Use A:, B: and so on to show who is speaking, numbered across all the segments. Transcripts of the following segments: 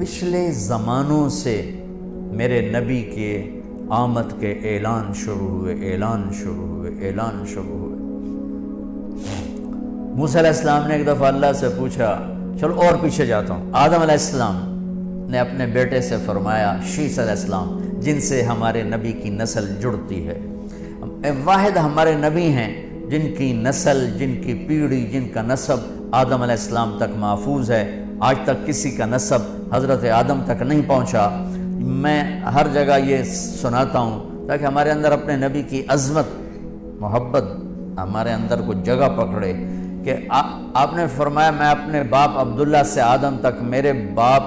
A: پچھلے زمانوں سے میرے نبی کے آمد کے اعلان شروع ہوئے۔ موسیٰ علیہ السلام نے ایک دفعہ اللہ سے پوچھا، چلو اور پیچھے جاتا ہوں، آدم علیہ السلام نے اپنے بیٹے سے فرمایا، شیث علیہ السلام، جن سے ہمارے نبی کی نسل جڑتی ہے، واحد ہمارے نبی ہیں جن کی نسل، جن کی پیڑھی، جن کا نسب آدم علیہ السلام تک محفوظ ہے۔ آج تک کسی کا نسب حضرت آدم تک نہیں پہنچا۔ میں ہر جگہ یہ سناتا ہوں تاکہ ہمارے اندر اپنے نبی کی عظمت، محبت ہمارے اندر کو جگہ پکڑے، کہ آپ نے فرمایا میں اپنے باپ عبداللہ سے آدم تک، میرے باپ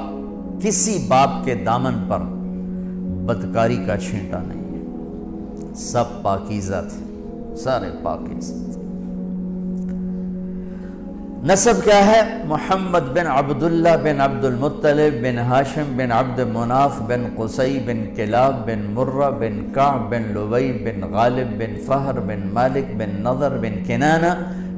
A: کسی باپ کے دامن پر بدکاری کا چھینٹا نہیں ہے، سب پاکیزہ تھے، سارے پاکیزہ تھے۔ نسب کیا ہے؟ محمد بن عبداللہ بن عبد المطلب بن ہاشم بن عبد مناف بن قصی بن کلاب بن مرہ بن کعب بن لوی بن غالب بن فہر بن مالک بن نضر بن کنانہ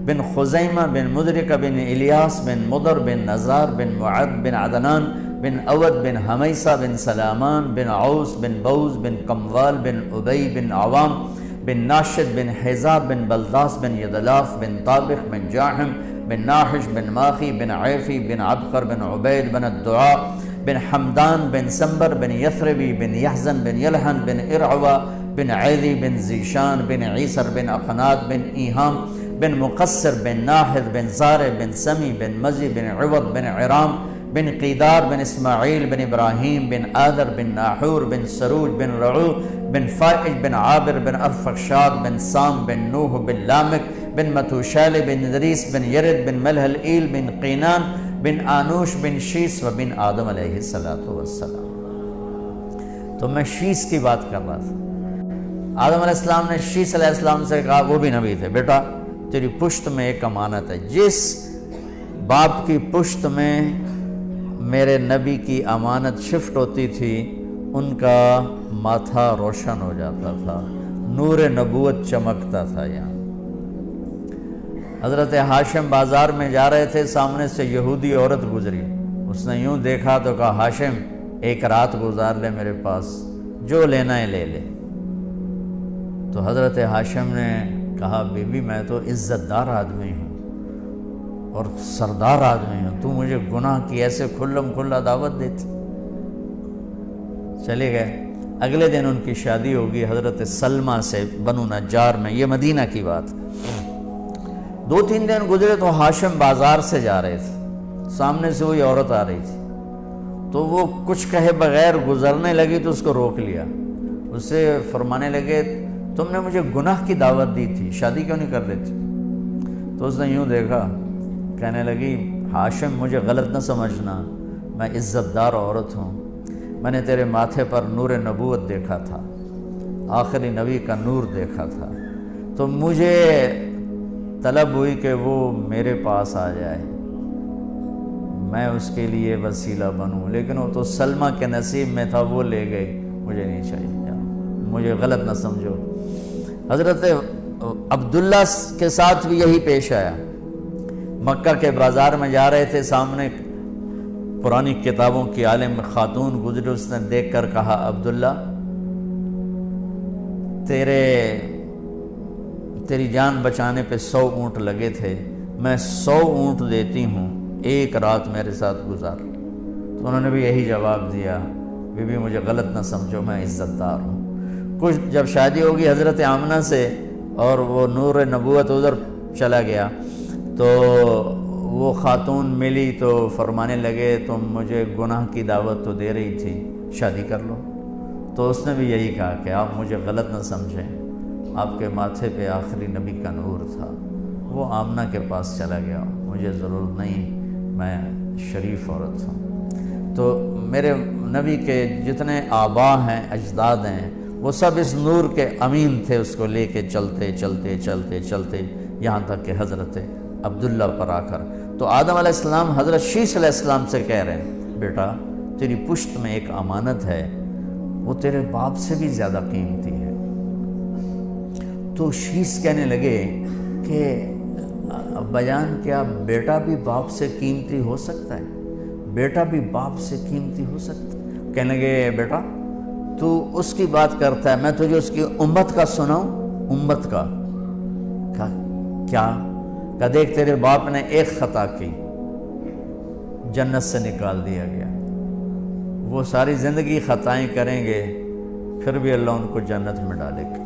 A: بن خزیمہ بن مدرکہ بن الیاس بن مضر بن نزار بن معد بن عدنان بن اود بن حمیسہ بن سلامان بن عوس بن بوز بن قموال بن عبی بن عوام بن ناشد بن حزاب بن بلداس بن یدلاف بن طابخ بن جاحم بن ناحش بن ماخی بن عیفی بن عبقر بن عبید بن الدعاء بن حمدان بن سنبر بن یثربی بن یحزن بن یلحن بن ارعوہ بن عیدی بن زیشان بن عیسر بن اقنات بن ایہام بن مقصر بن ناحد بن زارع بن سمی بن مزی بن عوض بن عرام بن قیدار بن اسماعیل بن ابراہیم بن آدر بن ناحور بن سروج بن رعو بن فائج بن عابر بن ارفخشاد بن سام بن نوح بن لامک بن متوشال بن ادریس بن یرد بن ملح الایل بن قینان بن آنوش بن شیس و بن آدم علیہ السلام۔ تو میں شیس کی بات کر رہا تھا۔ آدم علیہ السلام نے شیس علیہ السلام سے کہا، وہ بھی نبی تھے، بیٹا تیری پشت میں ایک امانت ہے، جس باپ کی پشت میں میرے نبی کی امانت شفٹ ہوتی تھی ان کا ماتھا روشن ہو جاتا تھا، نور نبوت چمکتا تھا۔ یہاں حضرت ہاشم بازار میں جا رہے تھے، سامنے سے یہودی عورت گزری، اس نے یوں دیکھا تو کہا، ہاشم ایک رات گزار لے میرے پاس، جو لینا ہے لے لے۔ تو حضرت ہاشم نے کہا، بی بی میں تو عزت دار آدمی ہوں اور سردار آدمی ہوں، تو مجھے گناہ کی ایسے کھلم کھلا دعوت دیتی۔ چلے گئے۔ اگلے دن ان کی شادی ہوگی حضرت سلمہ سے، بنو نجار میں، یہ مدینہ کی بات۔ 2-3 دن گزرے تو ہاشم بازار سے جا رہے تھے، سامنے سے وہی عورت آ رہی تھی، تو وہ کچھ کہے بغیر گزرنے لگی تو اس کو روک لیا، اسے فرمانے لگے، تم نے مجھے گناہ کی دعوت دی تھی، شادی کیوں نہیں کر دیتی؟ تو اس نے یوں دیکھا، کہنے لگی، ہاشم مجھے غلط نہ سمجھنا، میں عزت دار عورت ہوں، میں نے تیرے ماتھے پر نور نبوت دیکھا تھا، آخری نبی کا نور دیکھا تھا، تو مجھے طلب ہوئی کہ وہ میرے پاس آ جائے، میں اس کے لیے وسیلہ بنوں، لیکن وہ تو سلمہ کے نصیب میں تھا، وہ لے گئی، مجھے نہیں چاہیے، مجھے غلط نہ سمجھو۔ حضرت عبداللہ کے ساتھ بھی یہی پیش آیا، مکہ کے بازار میں جا رہے تھے، سامنے پرانی کتابوں کی عالم خاتون گزری، اس نے دیکھ کر کہا، عبداللہ تیری جان بچانے پہ 100 اونٹ لگے تھے، میں 100 اونٹ دیتی ہوں، ایک رات میرے ساتھ گزار۔ تو انہوں نے بھی یہی جواب دیا، بی بی مجھے غلط نہ سمجھو، میں عزت دار ہوں۔ کچھ جب شادی ہوگی حضرت آمنہ سے اور وہ نور نبوت ادھر چلا گیا تو وہ خاتون ملی تو فرمانے لگے، تم مجھے گناہ کی دعوت تو دے رہی تھی، شادی کر لو۔ تو اس نے بھی یہی کہا کہ آپ مجھے غلط نہ سمجھیں، آپ کے ماتھے پہ آخری نبی کا نور تھا۔ وہ آمنہ کے پاس چلا گیا، مجھے ضرورت نہیں، میں شریف عورت ہوں۔ تو میرے نبی کے جتنے آبا ہیں، اجداد ہیں، وہ سب اس نور کے امین تھے، اس کو لے کے چلتے یہاں تک کہ حضرت عبداللہ پر آ کر تو آدم علیہ السلام حضرت شیث علیہ السلام سے کہہ رہے ہیں، بیٹا تیری پشت میں ایک امانت ہے، وہ تیرے باپ سے بھی زیادہ قیمتی ہے۔ تو شیث کہنے لگے کہ ابا جان کیا بیٹا بھی باپ سے قیمتی ہو سکتا ہے؟ بیٹا بھی باپ سے قیمتی ہو سکتا؟ کہنے لگے بیٹا تو اس کی بات کرتا ہے، میں تجھے اس کی امت کا سناؤں؟ امت کا کیا؟ کہ دیکھ تیرے باپ نے ایک خطا کی، جنت سے نکال دیا گیا، وہ ساری زندگی خطائیں کریں گے پھر بھی اللہ ان کو جنت میں ڈالے گا۔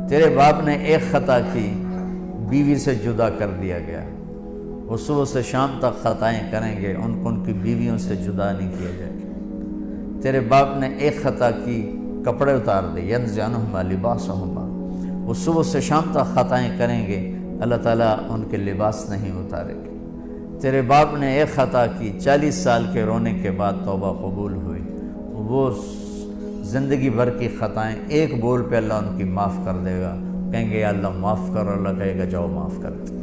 A: تیرے باپ نے ایک خطا کی، بیوی سے جدا کر دیا گیا، وہ صبح سے شام تک خطائیں کریں گے، ان کو ان کی بیویوں سے جدا نہیں کیا جائے گا۔ تیرے باپ نے ایک خطا کی، کپڑے اتار دے، ينزعنهما لباسهما، وہ صبح سے شام تک خطائیں کریں گے، اللہ تعالیٰ ان کے لباس نہیں اتارے گے۔ تیرے باپ نے ایک خطا کی، 40 سال کے رونے کے بعد توبہ قبول ہوئی، وہ زندگی بھر کی خطائیں ایک بول پہ اللہ ان کی معاف کر دے گا۔ کہیں گے یا اللہ معاف کر، اللہ کہے گا جاؤ معاف کر دے۔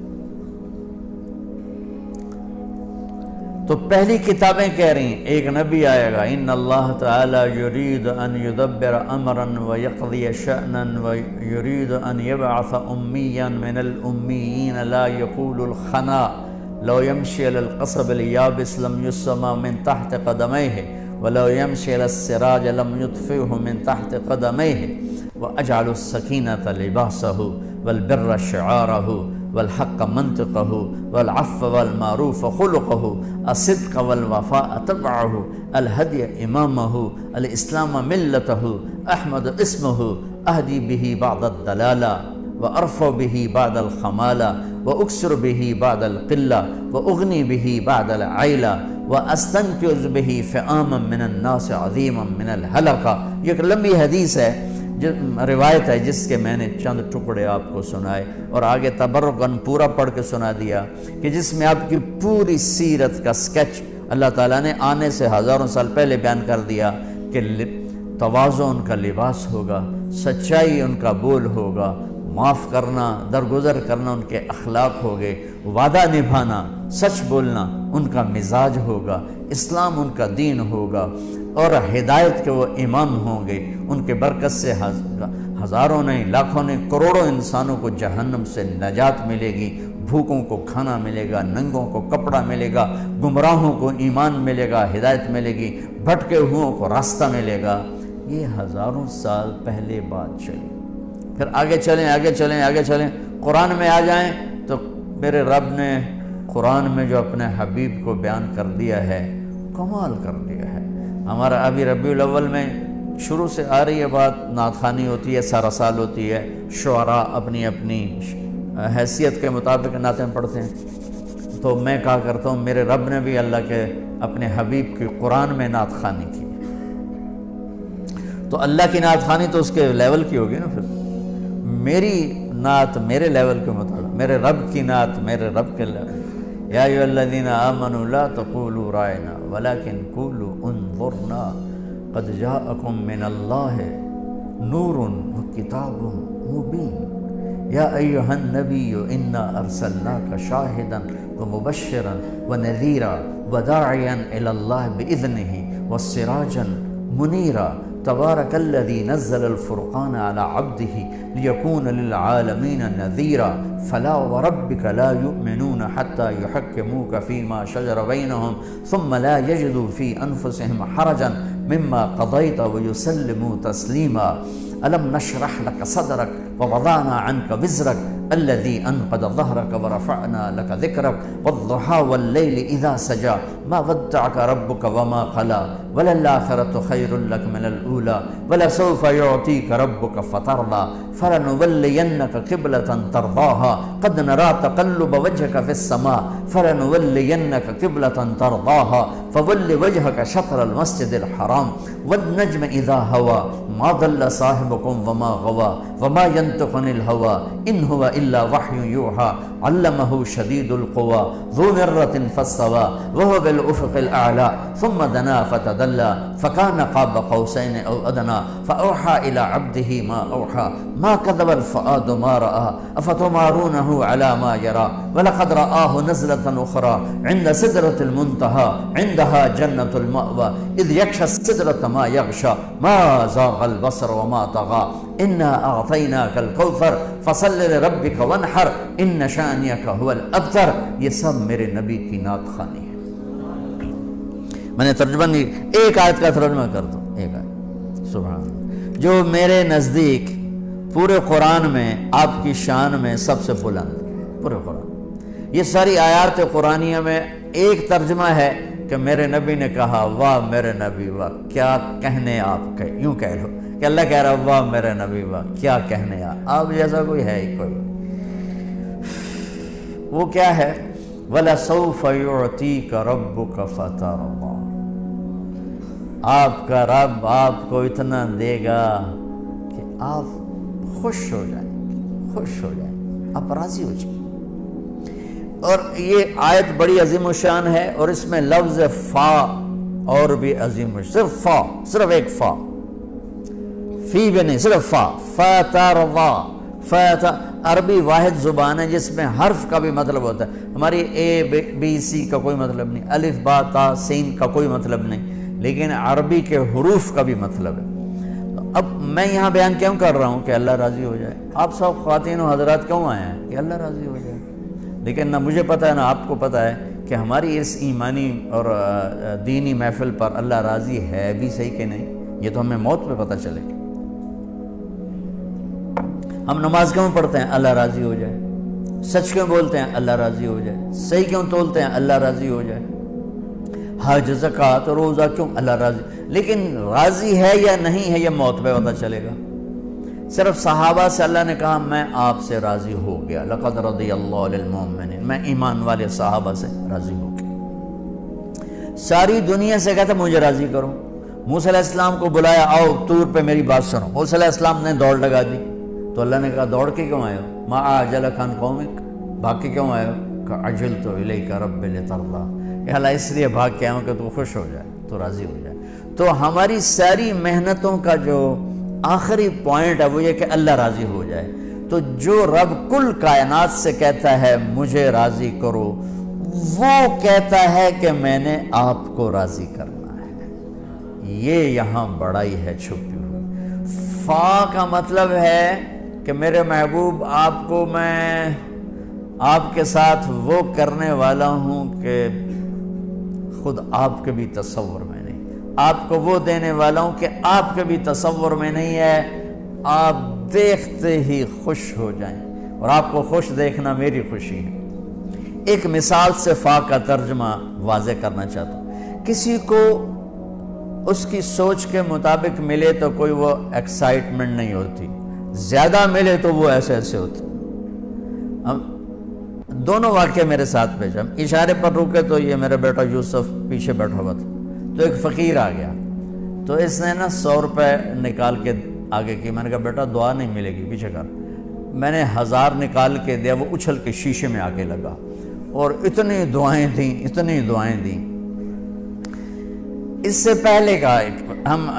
A: تو پہلی کتابیں کہہ رہی ہیں ایک نبی آئے گا، ان اللہ تعالی یرید ان یدبر امرا ویقضی شأنا ویرید ان یبعث امیا من الامیین لا یقول الخنا لو يمشي على القصب اليابس لم يسمى من تحت قدميه ولو يمشي على السراج لم يطفئه من تحت قدميه وأجعل السكينة لباسه والبر شعاره والحق منطقه والعفو والمعروف خلقه الصدق والوفاء تبعه الهدي إمامه الإسلام ملته أحمد اسمه أهدي به بعد الضلالة وأرفع به بعد الخمالة وأكسر به بعد القلة وأغني به بعد العيلة وأستنقذ به فئاما من الناس عظيما من الهلكة۔ یہ ایک لمبی حدیث ہے، روایت ہے جس کے میں نے چند ٹکڑے آپ کو سنائے اور آگے تبرکاً پورا پڑھ کے سنا دیا، کہ جس میں آپ کی پوری سیرت کا سکیچ اللہ تعالیٰ نے آنے سے ہزاروں سال پہلے بیان کر دیا کہ تواضع ان کا لباس ہوگا، سچائی ان کا بول ہوگا، معاف کرنا، درگزر کرنا ان کے اخلاق ہوگے، وعدہ نبھانا، سچ بولنا ان کا مزاج ہوگا، اسلام ان کا دین ہوگا، اور ہدایت کے وہ امام ہوں گے۔ ان کے برکت سے ہزاروں نہیں، لاکھوں نہیں، کروڑوں انسانوں کو جہنم سے نجات ملے گی، بھوکوں کو کھانا ملے گا، ننگوں کو کپڑا ملے گا، گمراہوں کو ایمان ملے گا، ہدایت ملے گی، بھٹکے ہوئوں کو راستہ ملے گا۔ یہ ہزاروں سال پہلے بات چلی۔ پھر آگے چلیں آگے چلیں آگے چلیں، قرآن میں آ جائیں تو میرے رب نے قرآن میں جو اپنے حبیب کو بیان کر دیا ہے، کمال کر دیا ہے۔ ہمارا ابھی ربیع الاول میں شروع سے آ رہی ہے بات، نعت خوانی ہوتی ہے، سارا سال ہوتی ہے، شعراء اپنی اپنی حیثیت کے مطابق نعتیں پڑھتے ہیں، تو میں کہا کرتا ہوں میرے رب نے بھی اللہ کے اپنے حبیب کی قرآن میں نعت خوانی کی، تو اللہ کی نعت خوانی تو اس کے لیول کی ہوگی نا، پھر میری نعت میرے لیول کے مطابق، میرے رب کی نعت میرے رب کے لیول۔ یا ایھا الذین آمنوا لا تقولوا رائنا ولکن قولوا انظرنا قد جاءکم من اللہ نور وکتاب مبین یا ایھا النبی انا ارسلناک شاہدا ومبشرا ونذیرا وداعیا الی اللہ باذنہ وسراجا منیرا تبارک الذی نزل الفرقان على عبده ليكون للعالمین نذیرا فلا وربك لا يؤمنون حتى يحكموك فيما شجر بينهم ثم لا يجدوا في أنفسهم حرجا مما قضيت ويسلموا تسليما ألم نشرح لك صدرك ووضعنا عنك وزرك الذي أنقض ظهرك ورفعنا لك ذكرك والضحى والليل إذا سجى ما ودعك ربك وما قلى وللآخرة خير لك من الأولى ولسوف يعطيك ربك فترضى فلنولينك قبلة ترضاها قد نرى تقلب وجهك في السماء فلنولينك قبلة ترضاها فول وجهك شطر المسجد الحرام والنجم إذا هوى ما ضل صاحبكم وما غوى وما ينطق عن الهوى إن هو إلا وحي يوحى علمه شديد القوى ذو مرة فاستوى وهو بالأفق الأعلى ثم دنا فتدلى فكان قاب قوسين أو أدنى فأوحى إلى عبده ما أوحى ما كذب الفؤاد ما رأى أفتمارونه على ما يرى ولقد رآه نزلة أخرى عند سدرة المنتهى عندها جنة المأوى إذ يغشى السدرة ما يغشى ما زاغ البصر وما طغى إنا أعطيناك الكوثر فصل لربك وانحر إن شانئك هو الأبتر۔ یہ سب میرے نبی کی نعت خوانی ہے۔ میں نے ترجمہ نہیں، ایک آیت کا ترجمہ کر دو، ایک آیت، سبحان اللہ، جو میرے نزدیک پورے قرآن میں آپ کی شان میں سب سے بلند، پورے قرآن، یہ ساری آیات قرآنیہ میں ایک ترجمہ ہے کہ میرے نبی نے کہا واہ میرے نبی واہ کیا کہنے آپ کے، یوں کہہ لو کہ اللہ کہہ رہا واہ میرے نبی واہ کیا کہنے آپ جیسا کوئی ہے ہی کوئی، وہ کیا ہے، وَلَسَوْفَ يُعْتِيكَ رَبُّكَ فَتَرْضَىٰ، آپ کا رب آپ کو اتنا دے گا کہ آپ خوش ہو جائیں، خوش ہو جائیں، آپ راضی ہو جائیں۔ اور یہ آیت بڑی عظیم الشان ہے، اور اس میں لفظ فا اور بھی عظیم، صرف فا، صرف ایک فا، فی بھی نہیں، صرف فا، فترضا، عربی واحد زبان ہے جس میں حرف کا بھی مطلب ہوتا ہے، ہماری اے بی سی کا کوئی مطلب نہیں، الف با تا سین کا کوئی مطلب نہیں، لیکن عربی کے حروف کا بھی مطلب ہے۔ اب میں یہاں بیان کیوں کر رہا ہوں کہ اللہ راضی ہو جائے، آپ سب خواتین و حضرات کیوں آئے ہیں کہ اللہ راضی ہو جائے، لیکن نہ مجھے پتہ ہے نہ آپ کو پتہ ہے کہ ہماری اس ایمانی اور دینی محفل پر اللہ راضی ہے بھی صحیح کہ نہیں، یہ تو ہمیں موت پہ پتہ چلے گا۔ ہم نماز کیوں پڑھتے ہیں اللہ راضی ہو جائے، سچ کیوں بولتے ہیں اللہ راضی ہو جائے، صحیح کیوں تولتے ہیں اللہ راضی ہو جائے، حج زکوٰۃ روزہ کیوں اللہ راضی، لیکن راضی ہے یا نہیں ہے یہ موت پہ پتہ چلے گا۔ صرف صحابہ سے اللہ نے کہا میں آپ سے راضی ہو گیا، لقد رضی اللہ للمؤمنین، میں ایمان والے صحابہ سے راضی ہو گیا۔ ساری دنیا سے کہتا مجھے راضی کرو، موسیٰ علیہ السلام کو بلایا آؤ طور پہ میری بات سنو، موسیٰ علیہ السلام نے دوڑ لگا دی، تو اللہ نے کہا دوڑ کے کیوں آئے ہو، ما اعجلک عن قومک، بھاگ کے کیوں آئے ہو، کہ عجلت الیک رب لترضیٰ، کہ اللہ اس لیے بھاگ کے آؤں کہ تو خوش ہو جائے، تو راضی ہو جائے۔ تو ہماری ساری محنتوں کا جو آخری پوائنٹ ہے وہ یہ کہ اللہ راضی ہو جائے۔ تو جو رب کل کائنات سے کہتا ہے مجھے راضی کرو، وہ کہتا ہے کہ میں نے آپ کو راضی کرنا ہے، یہ یہاں بڑائی ہے چھپی ہوئی۔ فا کا مطلب ہے کہ میرے محبوب آپ کو میں آپ کے ساتھ وہ کرنے والا ہوں کہ خود آپ کے بھی تصور میں نہیں، آپ کو وہ دینے والا ہوں کہ آپ کے بھی تصور میں نہیں ہے، آپ دیکھتے ہی خوش ہو جائیں، اور آپ کو خوش دیکھنا میری خوشی ہے۔ ایک مثال سے فا کا ترجمہ واضح کرنا چاہتا ہوں، کسی کو اس کی سوچ کے مطابق ملے تو کوئی وہ ایکسائٹمنٹ نہیں ہوتی، زیادہ ملے تو وہ ایسے ایسے ہوتے۔ دونوں واقعے میرے ساتھ پیش، ہم اشارے پر رکے تو یہ میرا بیٹا یوسف پیچھے بیٹھا ہوا تھا، تو ایک فقیر آ گیا، تو اس نے نا 100 روپے نکال کے آگے کی، میں نے کہا بیٹا دعا نہیں ملے گی پیچھے کر، میں نے 1000 نکال کے دیا، وہ اچھل کے شیشے میں آ کے لگا اور اتنی دعائیں دیں، اتنی دعائیں دیں۔ اس سے پہلے کا ہم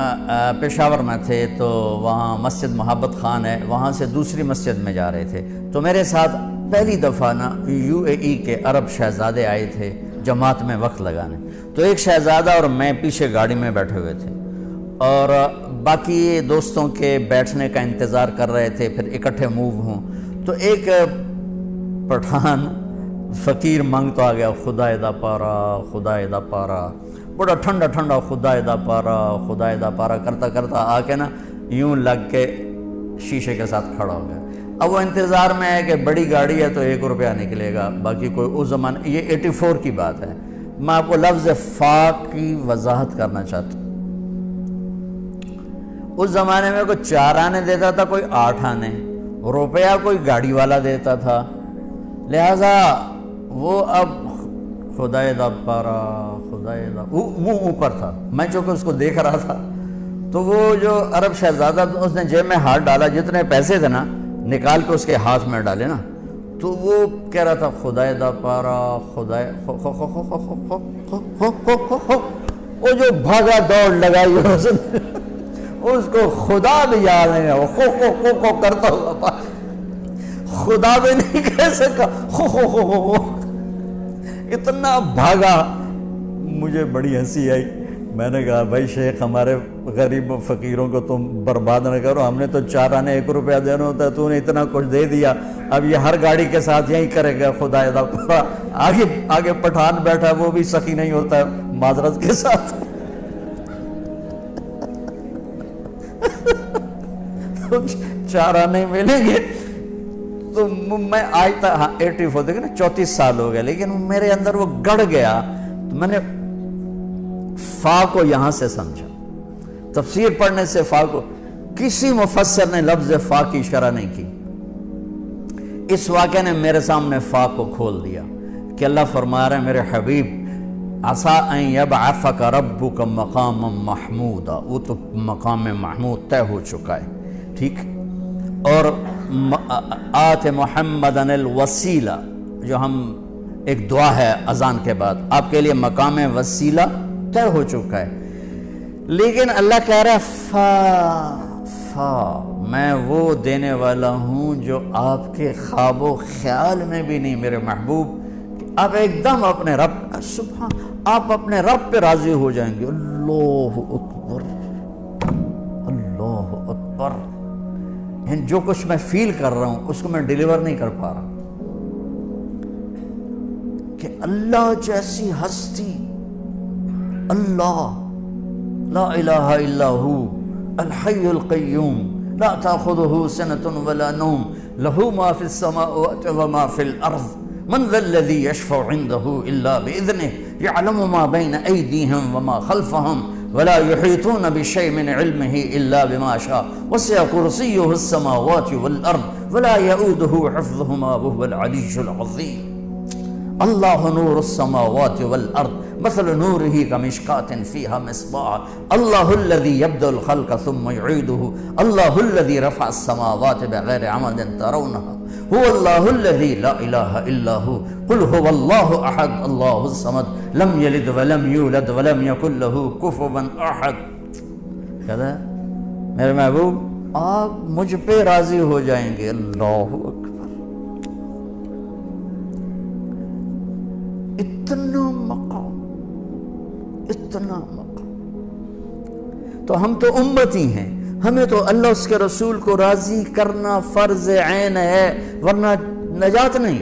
A: پشاور میں تھے، تو وہاں مسجد محبت خان ہے، وہاں سے دوسری مسجد میں جا رہے تھے، تو میرے ساتھ پہلی دفعہ نا UAE کے عرب شہزادے آئے تھے جماعت میں وقت لگانے، تو ایک شہزادہ اور میں پیچھے گاڑی میں بیٹھے ہوئے تھے، اور باقی دوستوں کے بیٹھنے کا انتظار کر رہے تھے پھر اکٹھے موو ہوں۔ تو ایک پٹھان فقیر مانگتا آ گیا، خدا دا پارا خدا دا پارا، بڑا ٹھنڈا ٹھنڈا خدا دا پارا خدا دا پارا کرتا کرتا آ کے نا یوں لگ کے شیشے کے ساتھ کھڑا ہو گیا۔ اب وہ انتظار میں ہے کہ بڑی گاڑی ہے تو 1 روپیہ نکلے گا، باقی کوئی اس زمانے، یہ 84 کی بات ہے، میں آپ کو لفظ فا کی وضاحت کرنا چاہتا ہوں۔ اس زمانے میں کوئی 4 آنے دیتا تھا، کوئی 8 آنے، روپیہ کوئی گاڑی والا دیتا تھا، لہٰذا وہ اب خدا دا پارا خدا دا، وہ اوپر تھا، میں چونکہ اس کو دیکھ رہا تھا، تو وہ جو عرب شہزادہ اس نے جیب میں ہاتھ ڈالا، جتنے پیسے تھے نا نکال کے اس کے ہاتھ میں ڈالے نا، تو وہ کہہ رہا تھا خدا دا پارا خدا، وہ جو بھاگا دوڑ لگائی اس کو خدا بھی یاد نہیں، وہ خو کرتا ہوا خدا بھی نہیں کہہ سکا، خو اتنا بھاگا، مجھے بڑی ہنسی آئی۔ میں نے کہا بھائی شیخ ہمارے غریب فقیروں کو تم برباد نہ کرو، ہم نے تو 4 آنے 1 روپیہ دینا ہوتا ہے، تو نے اتنا کچھ دے دیا، اب یہ ہر گاڑی کے ساتھ یہی کرے گا خدا دا پارا۔ آگے پٹھان بیٹھا، وہ بھی سخی نہیں ہوتا ہے، معذرت کے ساتھ چارہ نہیں ملیں گے تو میں آج تک 84 دیکھیں نا 34 سال ہو گئے، لیکن میرے اندر وہ گڑ گیا. تو میں نے فا کو یہاں سے سمجھا، تفسیر پڑھنے سے فا کو، کسی مفسر نے لفظ فا کی شرح نہیں کی. اس واقعے نے میرے سامنے فا کو کھول دیا کہ اللہ فرما رہے ہیں میرے حبیب عسیٰ ان یبعثک ربک مقاما محمودا، وہ تو مقام محمود طے ہو چکا ہے، ٹھیک. اور آت محمدن الوسیلہ، جو ہم ایک دعا ہے اذان کے بعد، آپ کے لیے مقام وسیلہ طے ہو چکا ہے. لیکن اللہ کہہ رہا ہے میں وہ دینے والا ہوں جو آپ کے خواب و خیال میں بھی نہیں میرے محبوب، کہ آپ ایک دم اپنے رب، سبحان، آپ اپنے رب پہ راضی ہو جائیں گے. اللہ اکبر، اللہ اکبر. جو کچھ میں فیل کر رہا ہوں اس کو میں ڈیلیور نہیں کر پا رہا کہ اللہ جیسی ہستی، اللہ لا الہ الا ہو الحی القیوم لا تاخذہ سنۃ ولا نوم لہ ما فی السماوات وما فی الارض من ذا الذی یشفع عنده الا باذنہ یعلم ما بین ایدیہم وما خلفہم ولا يحيطون بشيء من علمه إلا بما شاء وسع كرسيه السماوات والأرض ولا يؤوده حفظهما وهو العلي العظيم. الله نور السماوات والأرض مثل نوره كمشكاة فيها مصباح الله الذي يبدأ الخلق ثم يعيده الله الذي رفع السماوات بغير عمد ترونها هو الله الذي لا إله إلا هو قل هو الله أحد الله الصمد لم يلد ولم يولد ولم يكن له كفوا أحد. کہتا ہے میرے محبوب آپ مجھ پہ راضی ہو جائیں گے. اللہ اکبر، اتنا مقام، اتنا مقام. تو ہم تو امتی ہیں، ہمیں تو اللہ اس کے رسول کو راضی کرنا فرض عین ہے، ورنہ نجات نہیں.